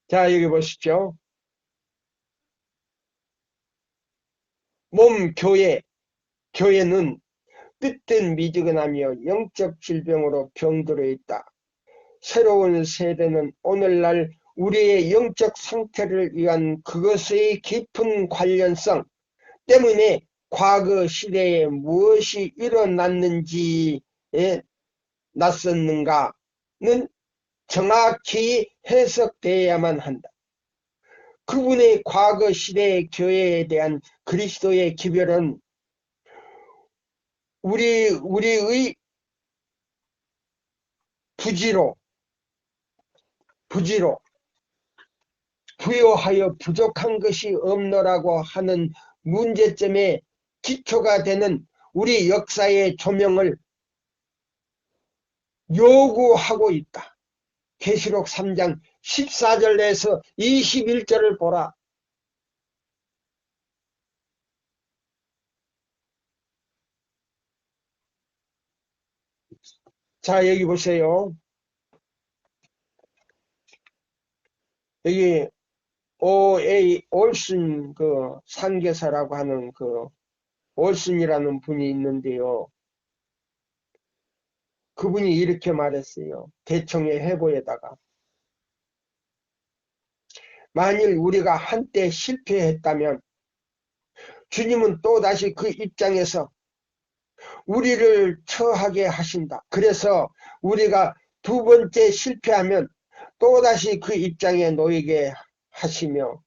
자, 여기 보십시오. 몸 교회는 뜻든 미지근하며 영적 질병으로 병들어 있다. 새로운 세대는 오늘날 우리의 영적 상태를 위한 그것의 깊은 관련성 때문에 과거 시대에 무엇이 일어났는지에 났었는가는 정확히 해석되어야만 한다. 그분의 과거 시대의 교회에 대한 그리스도의 기별은 우리의 부지로 부요하여 부족한 것이 없노라고 하는 문제점에 기초가 되는 우리 역사의 조명을 요구하고 있다. 계시록 3장 14절에서 21절을 보라. 자, 여기 보세요. 여기 O.A. 올슨 그 상계사라고 하는 그 올슨이라는 분이 있는데요. 그분이 이렇게 말했어요. 대청의 회고에다가 만일 우리가 한때 실패했다면 주님은 또다시 그 입장에서 우리를 처하게 하신다. 그래서 우리가 두 번째 실패하면 또다시 그 입장에 놓이게 하시며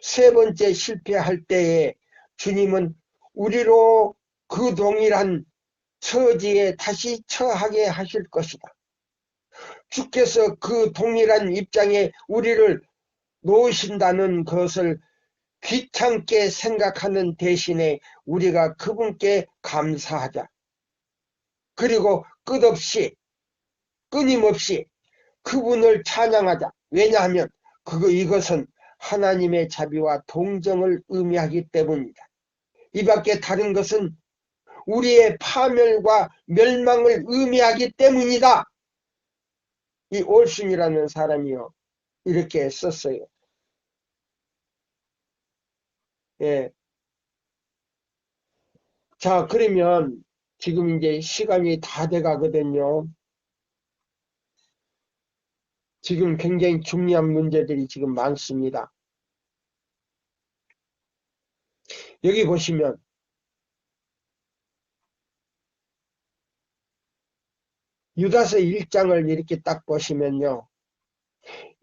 세 번째 실패할 때에 주님은 우리로 그 동일한 처지에 다시 처하게 하실 것이다. 주께서 그 동일한 입장에 우리를 놓으신다는 것을 귀찮게 생각하는 대신에 우리가 그분께 감사하자. 그리고 끊임없이 그분을 찬양하자. 왜냐하면 이것은 하나님의 자비와 동정을 의미하기 때문이다. 이 밖에 다른 것은 우리의 파멸과 멸망을 의미하기 때문이다. 이 올슨이라는 사람이요. 이렇게 썼어요. 예. 자, 그러면 지금 이제 시간이 다 돼 가거든요. 지금 굉장히 중요한 문제들이 지금 많습니다. 여기 보시면 유다서 1장을 이렇게 딱 보시면요.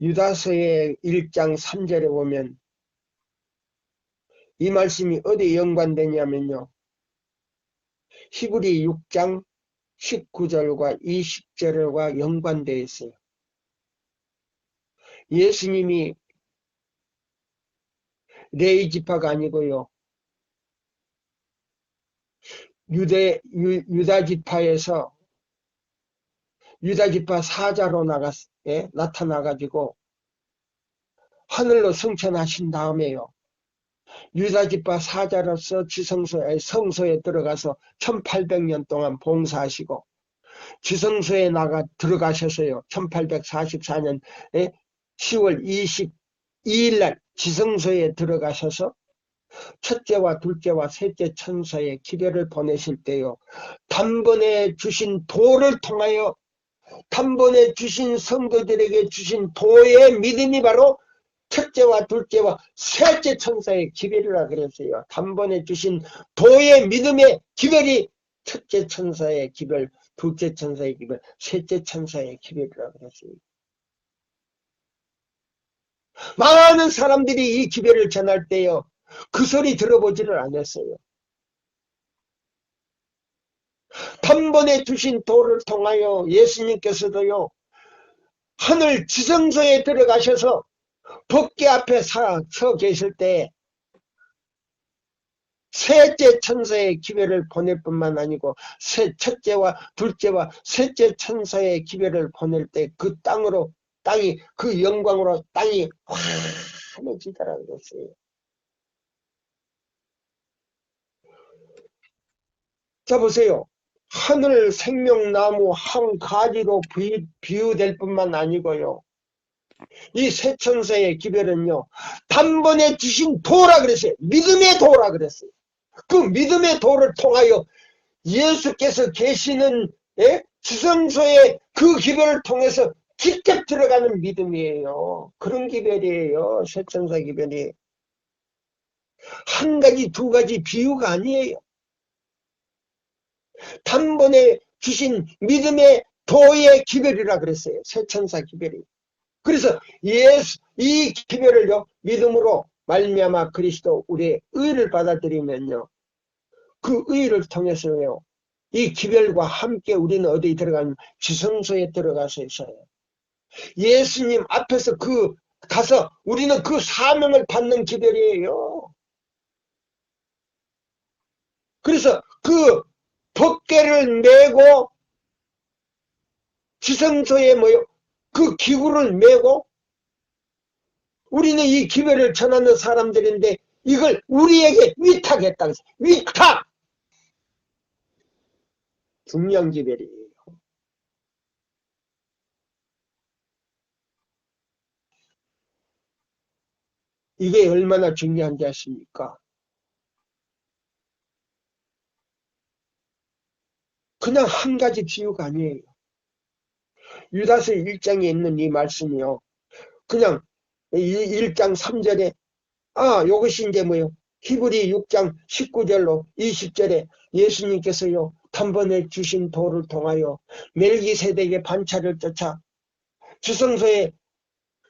유다서의 1장 3절에 보면 이 말씀이 어디에 연관되냐면요. 히브리 6장 19절과 20절과 연관되어 있어요. 예수님이 레위 지파가 아니고요. 유다 지파에서 유다 지파 사자로 나타나가지고 하늘로 승천하신 다음에요. 유다 지파 사자로서 성소에 들어가서 1800년 동안 봉사하시고 지성소에 들어가셔서요. 1844년 10월 22일 날 지성소에 들어가셔서 첫째와 둘째와 셋째 천사의 기별을 보내실 때요. 단번에 주신 도를 통하여 단번에 주신 성도들에게 주신 도의 믿음이 바로 첫째와 둘째와 셋째 천사의 기별이라 그랬어요. 단번에 주신 도의 믿음의 기별이 첫째 천사의 기별, 둘째 천사의 기별, 셋째 천사의 기별이라 그랬어요. 많은 사람들이 이 기별을 전할 때요. 그 소리 들어보지를 않았어요. 단번에 주신 도를 통하여 예수님께서도요. 하늘 지성소에 들어가셔서 법궤 앞에 서 계실 때 셋째 천사의 기별을 보낼 뿐만 아니고 첫째와 둘째와 셋째 천사의 기별을 보낼 때 그 땅이 그 영광으로 땅이 환해지더라고 그랬어요. 자 보세요. 하늘 생명나무 한 가지로 비유될 뿐만 아니고요. 이 세 천사의 기별은요. 단번에 주신 도라 그랬어요. 믿음의 도라 그랬어요. 그 믿음의 도를 통하여 예수께서 계시는 지성소의 그 기별을 통해서 직접 들어가는 믿음이에요. 그런 기별이에요. 쇠천사 기별이. 한 가지, 두 가지 비유가 아니에요. 단번에 주신 믿음의 도의 기별이라 그랬어요. 쇠천사 기별이. 그래서 이 기별을요, 믿음으로 말미암아 그리스도 우리의 의를 받아들이면요, 그 의를 통해서요, 이 기별과 함께 우리는 어디에 들어가면 지성소에 들어가서 있어요. 예수님 앞에서 가서 우리는 그 사명을 받는 기별이에요. 그래서 그 법궤를 메고 지성소에 모여 그 기구를 메고 우리는 이 기별을 전하는 사람들인데 이걸 우리에게 위탁했다. 위탁! 중요한 기별이에요. 이게 얼마나 중요한지 아십니까? 그냥 한 가지 비유가 아니에요. 유다서 1장에 있는 이 말씀이요. 그냥 1장 3절에 요것이 이제 뭐요? 히브리 6장 19절로 20절에 예수님께서요. 단번에 주신 도를 통하여 멜기세덱의 반차를 쫓아 지성소에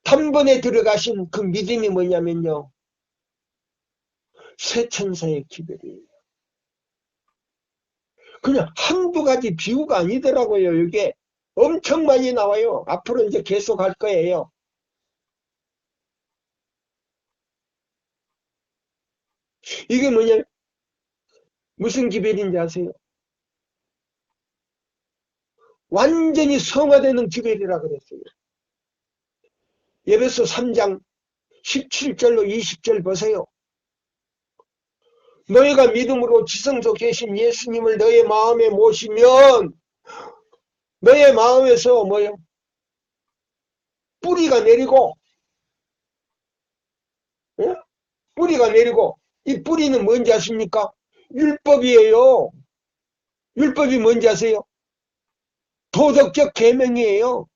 단번에 들어가신 그 믿음이 뭐냐면요. 쇠천사의 기별이에요. 그냥 한두 가지 비유가 아니더라고요. 이게 엄청 많이 나와요. 앞으로 이제 계속 할 거예요. 이게 뭐냐? 무슨 기별인지 아세요? 완전히 성화되는 기별이라 그랬어요. 에베소 3장 17절로 20절 보세요. 너희가 믿음으로 지성소 계신 예수님을 너의 마음에 모시면 너의 마음에서 뭐요? 뿌리가 내리고, 예? 뿌리가 내리고, 이 뿌리는 뭔지 아십니까? 율법이에요. 율법이 뭔지 아세요? 도덕적 계명이에요.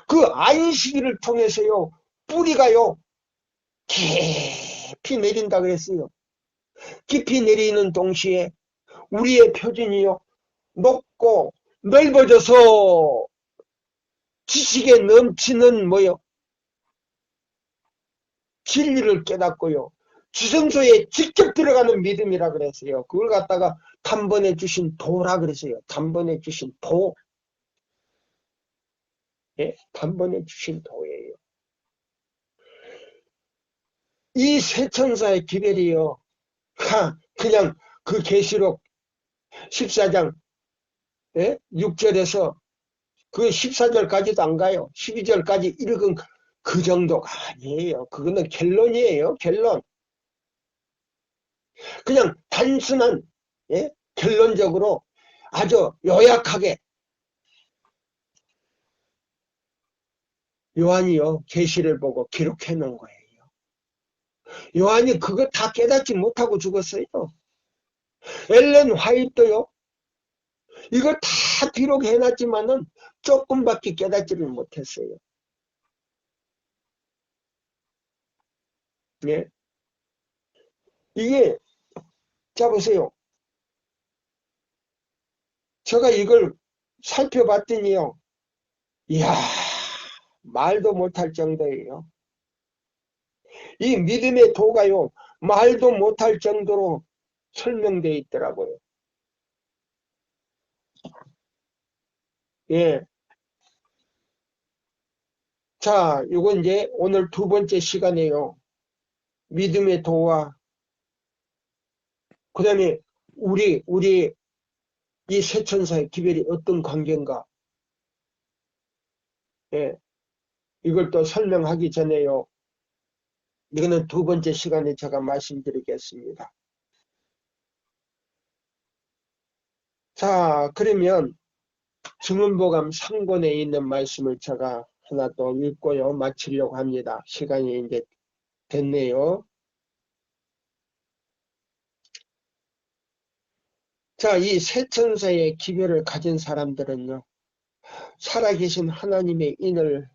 그 안식일을 통해서요, 뿌리가요, 깊이 내린다 그랬어요. 깊이 내리는 동시에 우리의 표준이요, 높고 넓어져서 지식에 넘치는 뭐요? 진리를 깨닫고요. 지성소에 직접 들어가는 믿음이라 그랬어요. 그걸 갖다가 단번에 주신 도라 그랬어요. 단번에 주신 도. 예? 단번에 주신 도예요. 이 쇠천사의 기별이요. 그냥 그 계시록 14장 6절에서 그 14절까지도 안 가요. 12절까지 읽은 그 정도가 아니에요. 그거는 결론이에요. 결론. 그냥 단순한 결론적으로 아주 요약하게 요한이요 계시를 보고 기록해 놓은 거예요. 요한이 그거 다 깨닫지 못하고 죽었어요. 엘렌 화이트요 이거 다 기록해 놨지만은 조금밖에 깨닫지를 못했어요. 예. 이게 자 보세요. 제가 이걸 살펴봤더니요. 이야 말도 못할 정도예요. 이 믿음의 도가요 말도 못할 정도로 설명되어 있더라고요. 예. 자, 이건 이제 오늘 두 번째 시간이에요. 믿음의 도와 그 다음에 우리 이 세천사의 기별이 어떤 관계인가? 예. 이걸 또 설명하기 전에요. 이거는 두 번째 시간에 제가 말씀드리겠습니다. 자, 그러면 증언보감 3권에 있는 말씀을 제가 하나 또 읽고요. 마치려고 합니다. 시간이 이제 됐네요. 자, 이 세천사의 기별을 가진 사람들은요. 살아계신 하나님의 인을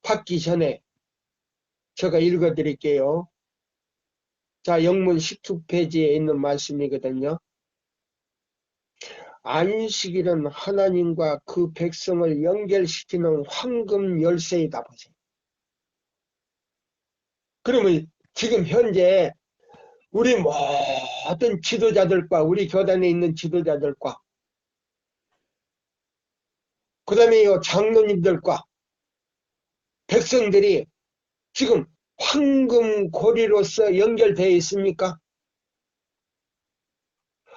받기 전에 제가 읽어드릴게요. 자, 영문 19페이지에 있는 말씀이거든요. 안식일은 하나님과 그 백성을 연결시키는 황금 열쇠이다 보세요. 그러면 지금 현재 우리 모든 지도자들과 우리 교단에 있는 지도자들과 그 다음에 장로님들과 백성들이 지금 황금 고리로서 연결되어 있습니까?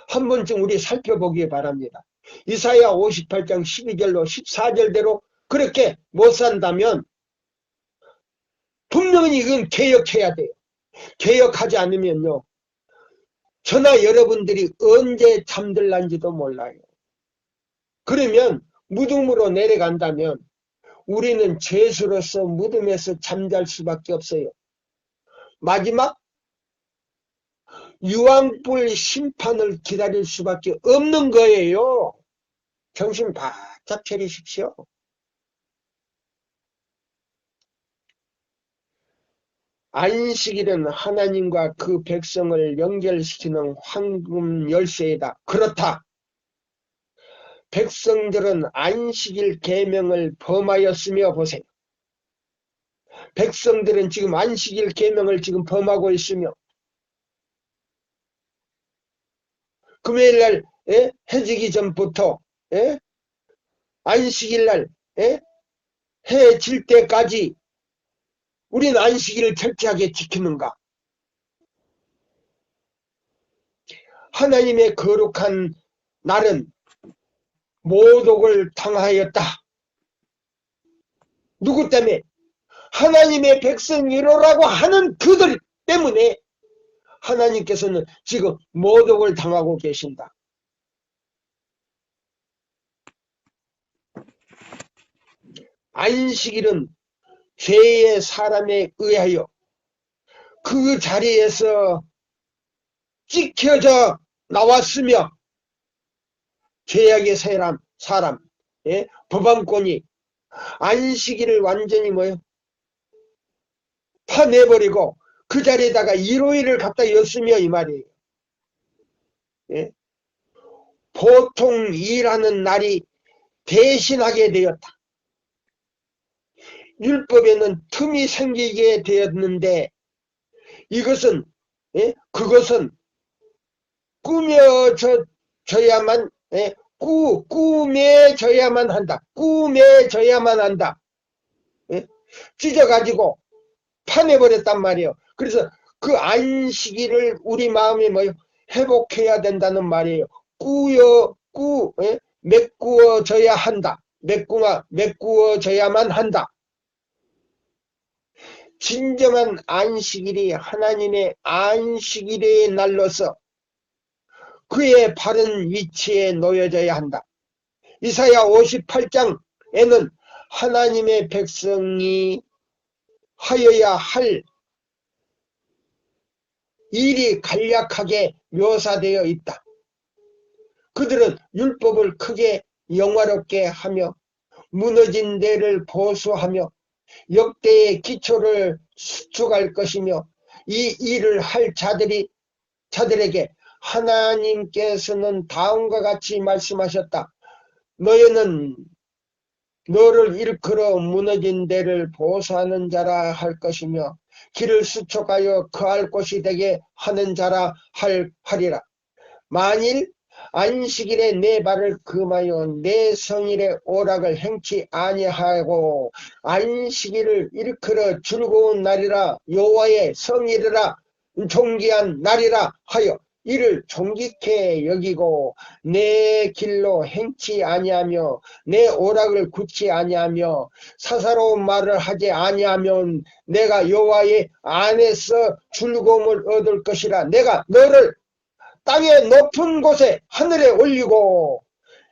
한 번쯤 우리 살펴보기 바랍니다. 이사야 58장 12절로 14절대로 그렇게 못 산다면 분명히 이건 개혁해야 돼요. 개혁하지 않으면요, 저나 여러분들이 언제 잠들란지도 몰라요. 그러면 무덤으로 내려간다면 우리는 죄수로서 무덤에서 잠잘 수밖에 없어요. 마지막 유황불 심판을 기다릴 수밖에 없는 거예요. 정신 바짝 차리십시오. 안식일은 하나님과 그 백성을 연결시키는 황금 열쇠이다. 그렇다. 백성들은 안식일 계명을 범하였으며 보세요. 백성들은 지금 안식일 계명을 지금 범하고 있으며 금요일날 해지기 전부터 안식일날 해 질 때까지 우리는 안식일을 철저하게 지키는가? 하나님의 거룩한 날은 모독을 당하였다. 누구 때문에? 하나님의 백성이로라고 하는 그들 때문에 하나님께서는 지금 모독을 당하고 계신다. 안식일은 죄의 사람에 의하여 그 자리에서 찍혀져 나왔으며 죄악의 사람 법안권이 안식일을 완전히 파내버리고 그 자리에다가 일요일을 갖다 였으며 이 말이에요. 보통 일하는 날이 대신하게 되었다. 율법에는 틈이 생기게 되었는데 이것은 그것은 꾸며져야만 꾸며져야만 한다. 꾸며져야만 한다. 찢어가지고 파내버렸단 말이에요. 그래서 그 안식일을 우리 마음에 회복해야 된다는 말이에요. 메꾸어져야 한다. 메꾸어져야만 한다. 진정한 안식일이 하나님의 안식일의 날로서 그의 바른 위치에 놓여져야 한다. 이사야 58장에는 하나님의 백성이 하여야 할 일이 간략하게 묘사되어 있다. 그들은 율법을 크게 영화롭게 하며 무너진 데를 보수하며 역대의 기초를 수축할 것이며 이 일을 할 자들에게 하나님께서는 다음과 같이 말씀하셨다. 너희는 너를 일컬어 무너진 데를 보수하는 자라 할 것이며 길을 수축하여 거할 곳이 되게 하는 자라 하리라. 만일 안식일에 내 발을 금하여 내 성일의 오락을 행치 아니하고 안식일을 일컬어 즐거운 날이라 여호와의 성일이라 존귀한 날이라 하여 이를 존귀케 여기고 내 길로 행치 아니하며 내 오락을 굳지 아니하며 사사로운 말을 하지 아니하면 내가 여호와의 안에서 즐거움을 얻을 것이라. 내가 너를 땅의 높은 곳에 하늘에 올리고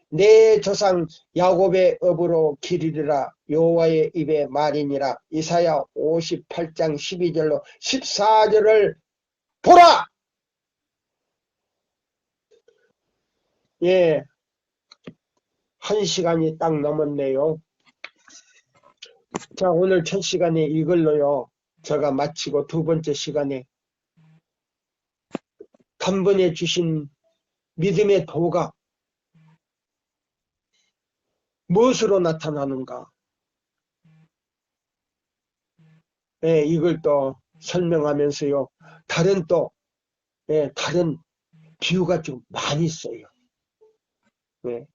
내 조상 야곱의 업으로 기리리라. 여호와의 입의 말이니라. 이사야 58장 12절로 14절을 보라. 예, 1시간이 딱 넘었네요. 자, 오늘 첫 시간에 이걸로요. 제가 마치고 두 번째 시간에 단번에 주신 믿음의 도가 무엇으로 나타나는가? 예, 이걸 또 설명하면서요. 다른 또, 예, 다른 비유가 좀 많이 있어요. 예.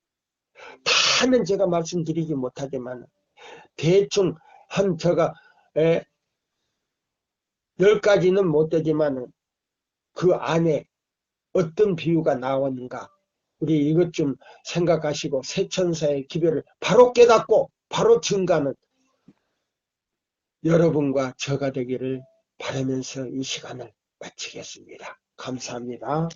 다는 제가 말씀드리지 못하지만, 대충 제가, 예, 10가지는 못 되지만, 그 안에 어떤 비유가 나오는가. 우리 이것 좀 생각하시고, 세천사의 기별을 바로 깨닫고, 바로 증가하는 여러분과 저가 되기를 바라면서 이 시간을 마치겠습니다. 감사합니다.